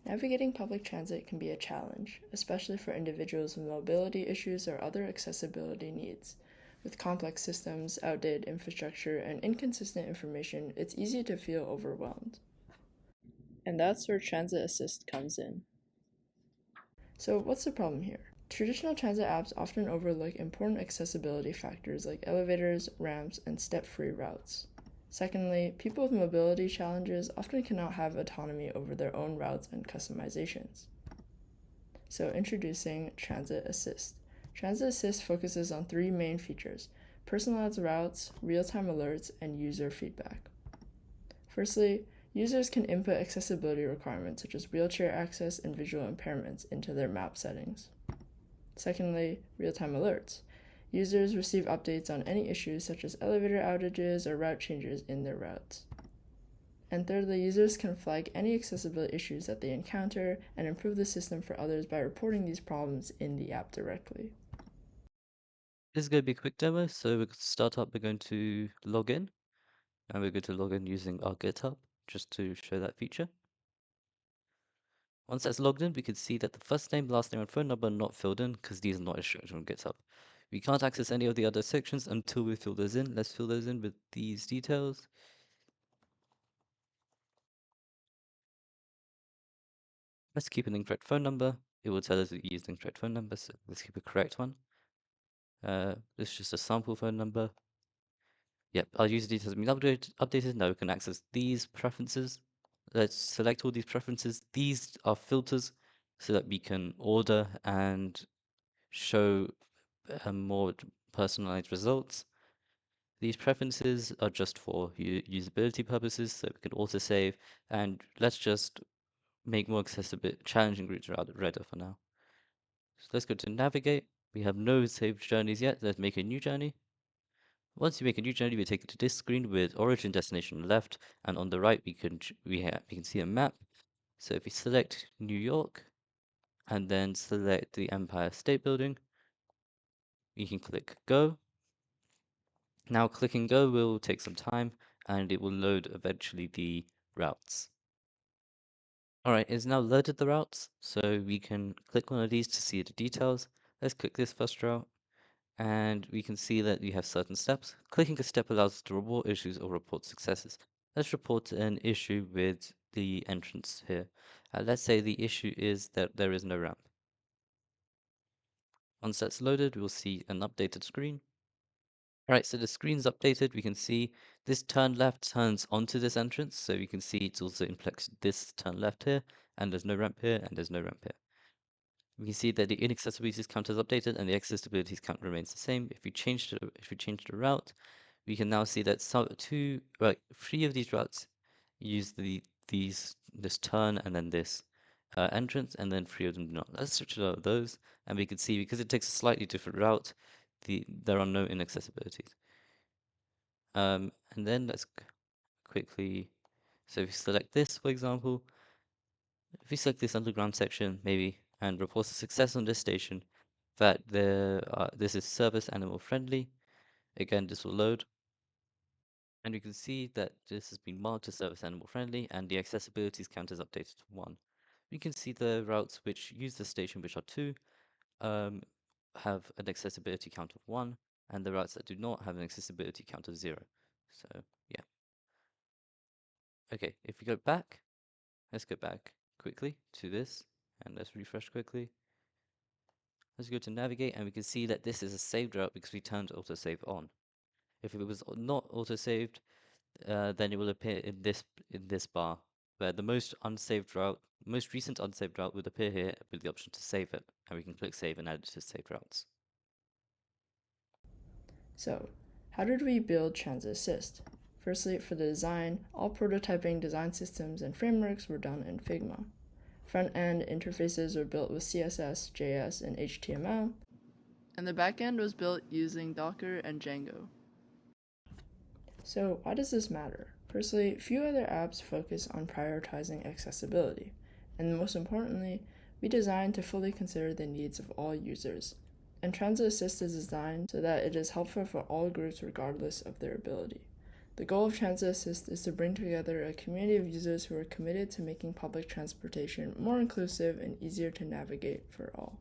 Navigating public transit can be a challenge, especially for individuals with mobility issues or other accessibility needs. With complex systems, outdated infrastructure, and inconsistent information, it's easy to feel overwhelmed. And that's where TransitAssist comes in. So, what's the problem here? Traditional transit apps often overlook important accessibility factors like elevators, ramps, and step-free routes. Secondly, people with mobility challenges often cannot have autonomy over their own routes and customizations. So, introducing TransitAssist. TransitAssist focuses on three main features: personalized routes, real-time alerts, and user feedback. Firstly, users can input accessibility requirements such as wheelchair access and visual impairments into their map settings. Secondly, real-time alerts. Users receive updates on any issues such as elevator outages or route changes in their routes. And thirdly, users can flag any accessibility issues that they encounter and improve the system for others by reporting these problems in the app directly. This is going to be a quick demo, so we're going to start up, we're going to log in, and we're going to log in using our GitHub, just to show that feature. Once that's logged in, we can see that the first name, last name, and phone number are not filled in, because these are not instructed on GitHub. We can't access any of the other sections until we fill those in. Let's fill those in with these details. Let's keep an incorrect phone number. It will tell us we used an incorrect phone number, so let's keep a correct one. This is just a sample phone number. Yep, our user details have been updated. Now we can access these preferences. Let's select all these preferences. These are filters so that we can order and show more personalized results. These preferences are just for usability purposes, so we can autosave. And let's just make more accessible, challenging routes redder for now. So let's go to navigate. We have no saved journeys yet. Let's make a new journey. Once you make a new journey, we take it to this screen with origin destination on the left, and on the right we can see a map. So if we select New York and then select the Empire State Building, we can click go. Now clicking go will take some time and it will load eventually the routes. Alright, it's now loaded the routes, so we can click one of these to see the details. Let's click this first route. And we can see that we have certain steps. Clicking a step allows us to report issues or report successes. Let's report an issue with the entrance here. Let's say the issue is that there is no ramp. Once that's loaded, we'll see an updated screen. Alright, so the screen's updated. We can see this turn left turns onto this entrance. So we can see it's also inflected this turn left here, and there's no ramp here, and there's no ramp here. We can see that the inaccessibilities count is updated and the accessibilities count remains the same. If we change the route, we can now see that three of these routes use this turn and then this entrance, and then three of them do not. Let's switch out those, and we can see because it takes a slightly different route, there are no inaccessibilities. And then let's quickly. So if we select this, for example, if we select this underground section, maybe, and reports a success on this station, that this is service animal friendly. Again, this will load. And we can see that this has been marked as service animal friendly and the accessibilities count is updated to 1. We can see the routes which use the station, which are 2, have an accessibility count of 1, and the routes that do not have an accessibility count of 0. So, yeah. Okay, if we go back, let's go back quickly to this, and let's refresh quickly. Let's go to navigate, and we can see that this is a saved route because we turned autosave on. If it was not autosaved, then it will appear in this bar, where the most recent unsaved route would appear here with the option to save it, and we can click save and add it to saved routes. So, how did we build TransitAssist? Firstly, for the design, all prototyping design systems and frameworks were done in Figma. Front-end interfaces were built with CSS, JS, and HTML, and the backend was built using Docker and Django. So, why does this matter? Firstly, few other apps focus on prioritizing accessibility, and most importantly, we designed to fully consider the needs of all users. And TransitAssist is designed so that it is helpful for all groups regardless of their ability. The goal of TransitAssist is to bring together a community of users who are committed to making public transportation more inclusive and easier to navigate for all.